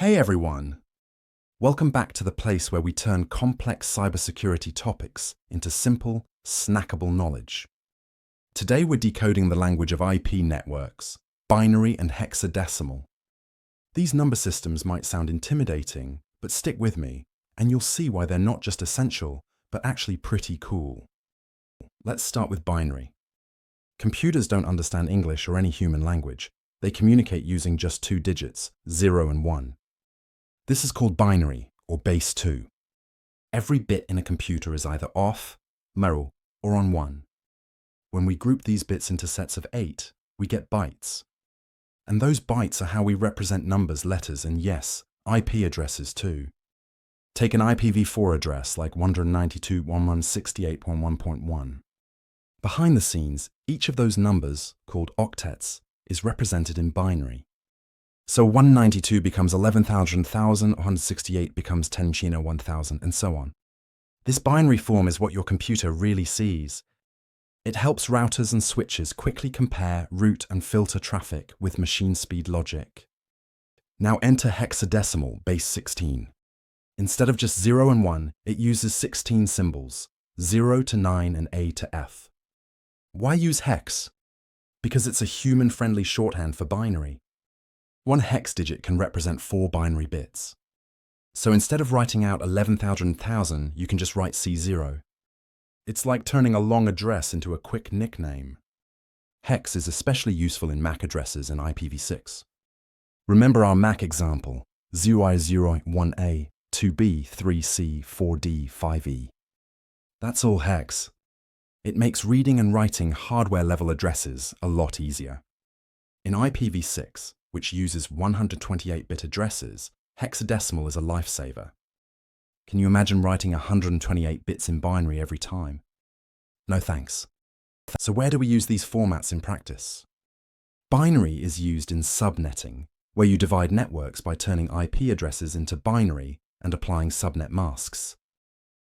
Hey everyone! Welcome back to the place where we turn complex cybersecurity topics into simple, snackable knowledge. Today we're decoding the language of IP networks, binary and hexadecimal. These number systems might sound intimidating, but stick with me, and you'll see why they're not just essential, but actually pretty cool. Let's start with binary. Computers don't understand English or any human language. They communicate using just two digits, 0 and 1. This is called binary, or base 2. Every bit in a computer is either off, 0, or on 1. When we group these bits into sets of 8, we get bytes. And those bytes are how we represent numbers, letters, and yes, IP addresses too. Take an IPv4 address like 192.168.1.1. Behind the scenes, each of those numbers, called octets, is represented in binary. So 192 becomes 11,000, 168 becomes 10,000, and so on. This binary form is what your computer really sees. It helps routers and switches quickly compare, route, and filter traffic with machine-speed logic. Now enter hexadecimal, base 16. Instead of just 0 and 1, it uses 16 symbols, 0 to 9 and A to F. Why use hex? Because it's a human-friendly shorthand for binary. One hex digit can represent 4 binary bits. So instead of writing out 11,000, you can just write C0. It's like turning a long address into a quick nickname. Hex is especially useful in MAC addresses and IPv6. Remember our MAC example, 0i0, 1a, 2b, 3c, 4d, 5e. That's all hex. It makes reading and writing hardware-level addresses a lot easier. In IPv6, which uses 128-bit addresses, hexadecimal is a lifesaver. Can you imagine writing 128 bits in binary every time? No thanks. So where do we use these formats in practice? Binary is used in subnetting, where you divide networks by turning IP addresses into binary and applying subnet masks.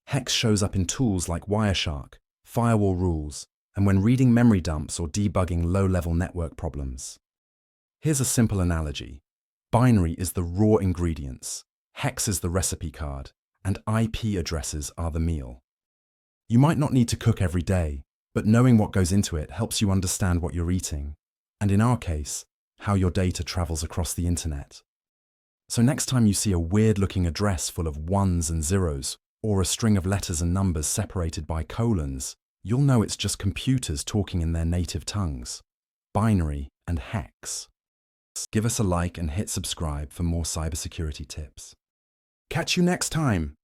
Hex shows up in tools like Wireshark, firewall rules, and when reading memory dumps or debugging low-level network problems. Here's a simple analogy. Binary is the raw ingredients, hex is the recipe card, and IP addresses are the meal. You might not need to cook every day, but knowing what goes into it helps you understand what you're eating, and in our case, how your data travels across the internet. So next time you see a weird-looking address full of ones and zeros, or a string of letters and numbers separated by colons, you'll know it's just computers talking in their native tongues, binary and hex. Give us a like and hit subscribe for more cybersecurity tips. Catch you next time!